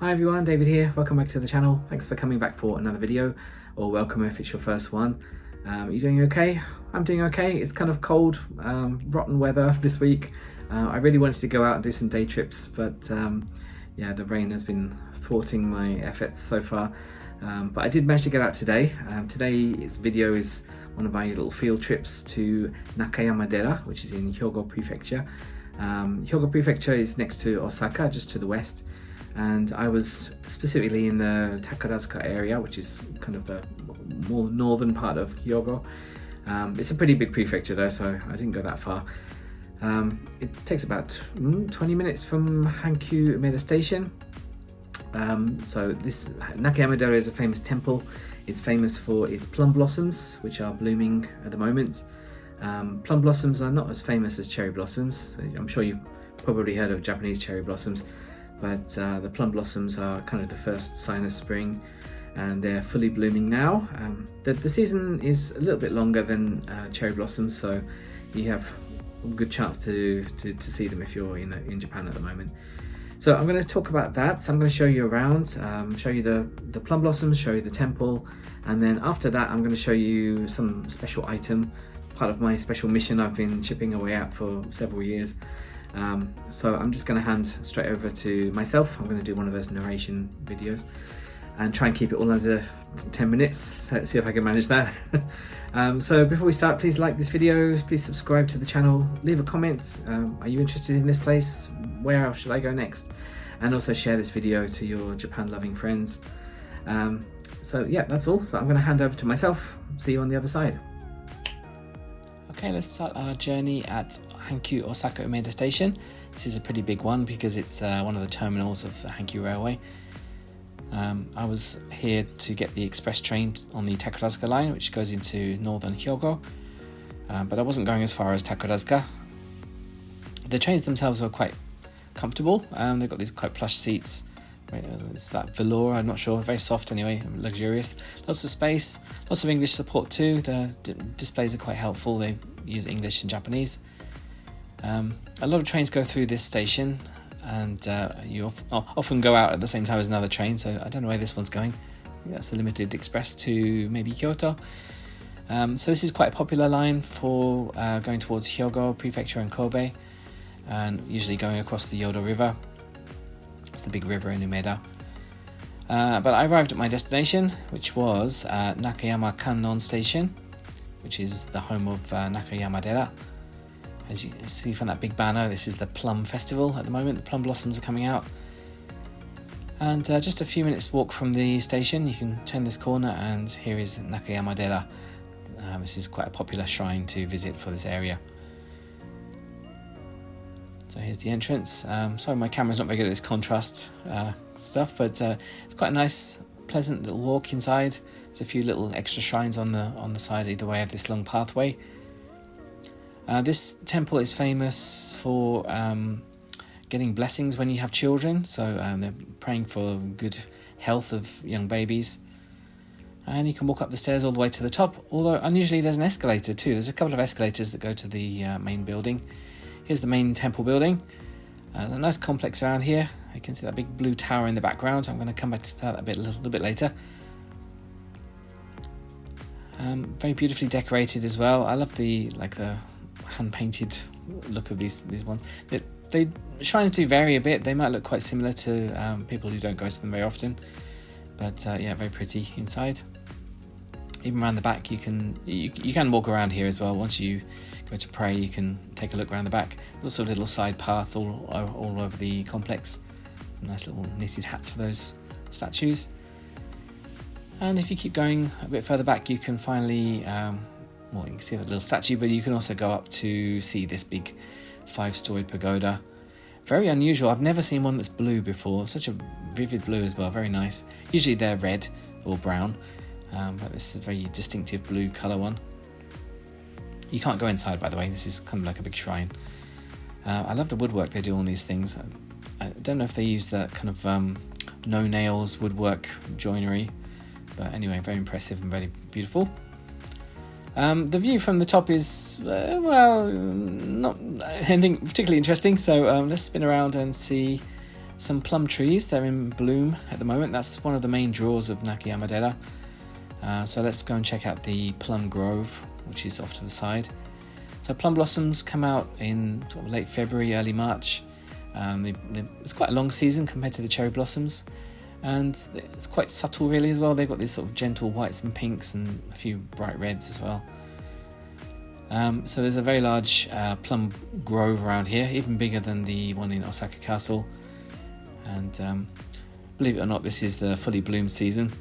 Hi everyone, David here. Welcome back to the channel. Thanks for coming back for another video, or welcome if it's your first one. Are you doing okay? I'm doing okay. It's kind of cold, rotten weather this week. I really wanted to go out and do some day trips, but yeah, the rain has been thwarting my efforts so far. But I did manage to get out today. Today's video is one of my little field trips to Nakayama-dera, which is in Hyogo Prefecture. Hyogo Prefecture is next to Osaka, just to the west. And I was specifically in the Takarazuka area, which is kind of the more northern part of Hyogo. It's a pretty big prefecture though, so I didn't go that far. It takes about 20 minutes from Hankyu Umeda Station. So this Nakayama-dera is a famous temple. It's famous for its plum blossoms, which are blooming at the moment. Plum blossoms are not as famous as cherry blossoms. I'm sure you've probably heard of Japanese cherry blossoms, but the plum blossoms are kind of the first sign of spring, and they're fully blooming now. The season is a little bit longer than cherry blossoms, so you have a good chance to see them if you're in Japan at the moment. So I'm going to talk about that. So I'm going to show you around, show you the plum blossoms, show you the temple, and then after that I'm going to show you some special item, part of my special mission I've been chipping away at for several years. So I'm just going to hand straight over to myself. I'm going to do one of those narration videos and try and keep it all under 10 minutes, so see if I can manage that. So before we start, please like this video, please subscribe to the channel, leave a comment. Are you interested in this place? Where else should I go next? And also share this video to your Japan loving friends. So yeah, that's all. So I'm going to hand over to myself. See you on the other side. Okay, let's start our journey at Hankyu Osaka Umeda Station. This is a pretty big one because it's one of the terminals of the Hankyu Railway. I was here to get the express train on the Takarazuka Line, which goes into northern Hyogo, but I wasn't going as far as Takarazuka. The trains themselves are quite comfortable. They've got these quite plush seats. It's that velour, I'm not sure, very soft anyway, luxurious. Lots of space, lots of English support too. The displays are quite helpful. They use English and Japanese. A lot of trains go through this station, and you often go out at the same time as another train, so I don't know where this one's going. I think that's a limited express to maybe Kyoto. So this is quite a popular line for going towards Hyogo Prefecture and Kobe, and usually going across the Yodo River. It's the big river in Umeda. But I arrived at my destination, which was Nakayama-Kannon Station, which is the home of Nakayama-dera. As you see from that big banner, this is the Plum Festival at the moment. The plum blossoms are coming out. And just a few minutes walk from the station, you can turn this corner and here is Nakayama-dera. This is quite a popular shrine to visit for this area. So here's the entrance. Sorry, my camera's not very good at this contrast stuff, but it's quite a nice, pleasant little walk inside. There's a few little extra shrines on the side either way of this long pathway. This temple is famous for getting blessings when you have children, so they're praying for good health of young babies. And you can walk up the stairs all the way to the top, although unusually there's an escalator too. There's a couple of escalators that go to the main building. Here's the main temple building. There's a nice complex around here. You can see that big blue tower in the background. I'm going to come back to that a little bit later. Very beautifully decorated as well. I love the hand-painted look of these ones. The shrines do vary a bit. They might look quite similar to people who don't go to them very often, but yeah, very pretty inside. Even around the back, you can walk around here as well. Once you go to pray, you can take a look around the back. Lots of little side paths all over the complex. Some nice little knitted hats for those statues. And if you keep going a bit further back, you can finally, well, you can see that little statue, but you can also go up to see this big 5-storied pagoda. Very unusual. I've never seen one that's blue before. Such a vivid blue as well. Very nice. Usually they're red or brown, but this is a very distinctive blue colour one. You can't go inside, by the way. This is kind of like a big shrine. I love the woodwork they do on these things. I don't know if they use that kind of no nails woodwork joinery, but anyway, very impressive and very beautiful. The view from the top is well, not anything particularly interesting, so let's spin around and see some plum trees. They're in bloom at the moment. That's one of the main draws of Nakayama-dera. So let's go and check out the plum grove, which is off to the side. So plum blossoms come out in sort of late February, early March. It's quite a long season compared to the cherry blossoms, and it's quite subtle really as well. They've got these sort of gentle whites and pinks and a few bright reds as well. So there's a very large plum grove around here, even bigger than the one in Osaka Castle. And believe it or not, this is the fully bloomed season.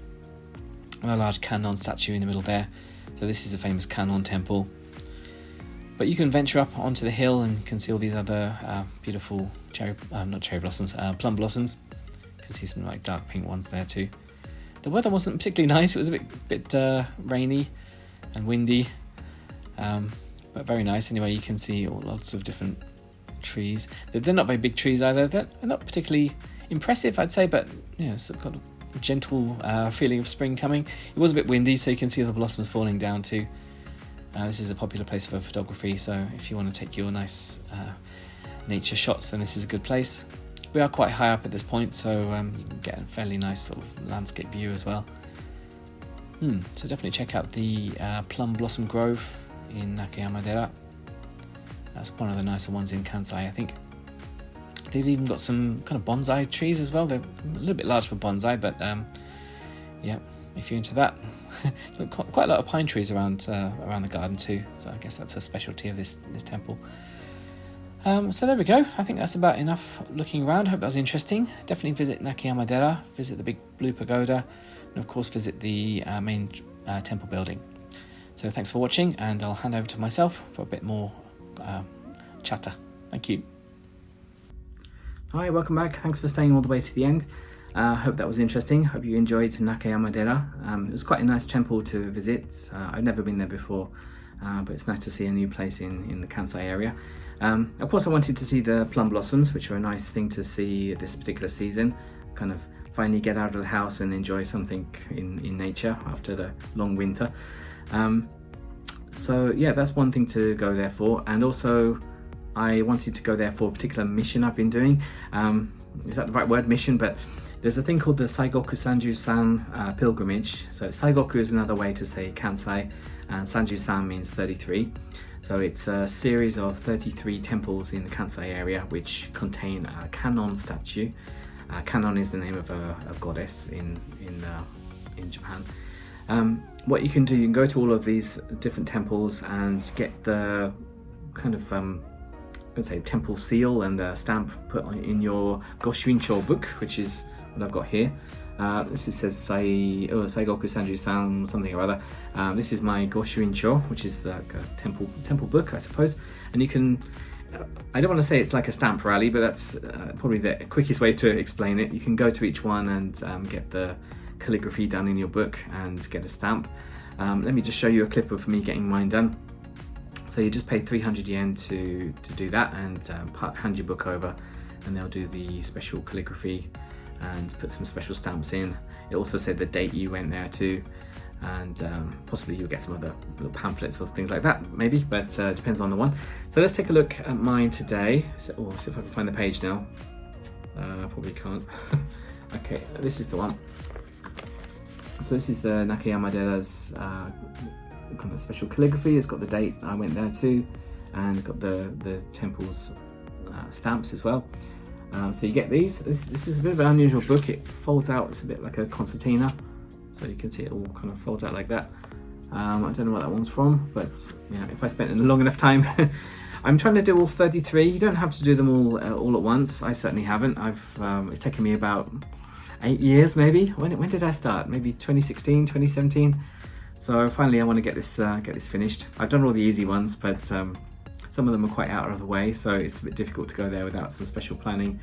And a large Kannon statue in the middle there. So this is a famous Kannon Temple. But you can venture up onto the hill and you can see all these other beautiful plum blossoms. You can see some like dark pink ones there too. The weather wasn't particularly nice. It was a bit rainy and windy, but very nice. Anyway, you can see lots of different trees. They're not very big trees either. They're not particularly impressive, I'd say, but you know, some kind of gentle feeling of spring coming. It was a bit windy, so you can see the blossoms falling down too. This is a popular place for photography, so if you want to take your nice nature shots, then this is a good place. We are quite high up at this point, so you can get a fairly nice sort of landscape view as well. So definitely check out the Plum Blossom Grove in Nakayama-dera. That's one of the nicer ones in Kansai, I think. They've even got some kind of bonsai trees as well. They're a little bit large for bonsai, but yeah, if you're into that. Quite a lot of pine trees around the garden too, so I guess that's a specialty of this temple. So there we go. I think that's about enough looking around. Hope that was interesting. Definitely visit Nakayama-dera, visit the big blue pagoda, and of course visit the main temple building. So thanks for watching, and I'll hand over to myself for a bit more chatter. Thank you. Hi, welcome back. Thanks for staying all the way to the end. Hope that was interesting. Hope you enjoyed Nakayama-dera. It was quite a nice temple to visit. I've never been there before, but it's nice to see a new place in the Kansai area. Of course, I wanted to see the plum blossoms, which are a nice thing to see this particular season. Kind of finally get out of the house and enjoy something in nature after the long winter. So yeah, that's one thing to go there for. And also, I wanted to go there for a particular mission I've been doing. Is that the right word, mission? But there's a thing called the Saigoku Sanju-san Pilgrimage. So Saigoku is another way to say Kansai, and Sanju-san means 33. So it's a series of 33 temples in the Kansai area which contain a Kannon statue. Kannon is the name of a goddess in Japan. What you can do, you can go to all of these different temples and get the kind of let's say temple seal and a stamp put in your Goshuin-cho book, which is what I've got here. This says Saigoku Sanju-san something or other. This is my Goshuin-cho, which is like a temple book, I suppose. And you can, I don't want to say it's like a stamp rally, but that's probably the quickest way to explain it. You can go to each one and get the calligraphy done in your book and get a stamp. Let me just show you a clip of me getting mine done. So you just pay 300 yen to do that, and hand your book over, and they'll do the special calligraphy and put some special stamps in. It also said the date you went there to, and possibly you'll get some other little pamphlets or things like that, maybe, but depends on the one. So let's take a look at mine today. So, see if I can find the page now. Probably can't. Okay, this is the one. So this is the Nakayama-dera's kind of special calligraphy. It's got the date I went there to, and got the temple's stamps as well. So you get these. This is a bit of an unusual book. It folds out. It's a bit like a concertina, so you can see it all kind of folds out like that. I don't know what that one's from, but yeah, if I spent a long enough time. I'm trying to do all 33. You don't have to do them all at once. I certainly haven't. It's taken me about 8 years maybe. When did I start? Maybe 2016, 2017. So finally I want to get this finished. I've done all the easy ones, but some of them are quite out of the way, so it's a bit difficult to go there without some special planning.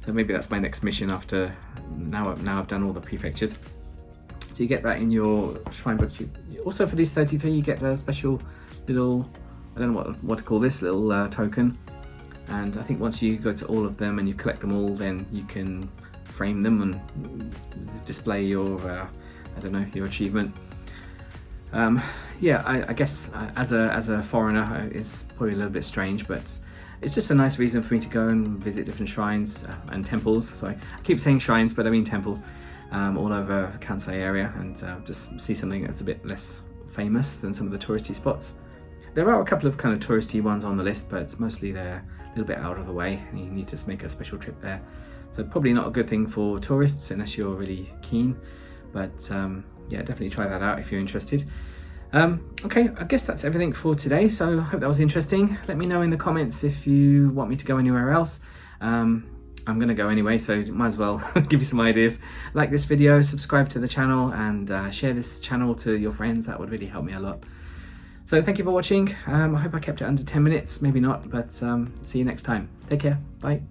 So maybe that's my next mission after now I've done all the prefectures. So you get that in your shrine book. Also for these 33 you get a special little, I don't know what to call this, little token. And I think once you go to all of them and you collect them all, then you can frame them and display your, I don't know, your achievement. Yeah, I guess as a foreigner, it's probably a little bit strange, but it's just a nice reason for me to go and visit different shrines and temples. Sorry, I keep saying shrines, but I mean temples all over the Kansai area, and just see something that's a bit less famous than some of the touristy spots. There are a couple of kind of touristy ones on the list, but mostly they're a little bit out of the way and you need to make a special trip there. So probably not a good thing for tourists unless you're really keen, but yeah, definitely try that out if you're interested. Okay, I guess that's everything for today, so I hope that was interesting. Let me know in the comments if you want me to go anywhere else. I'm gonna go anyway, so might as well give you some ideas. Like this video, subscribe to the channel, and share this channel to your friends. That would really help me a lot. So thank you for watching. I hope I kept it under 10 minutes, maybe not, but see you next time. Take care, bye.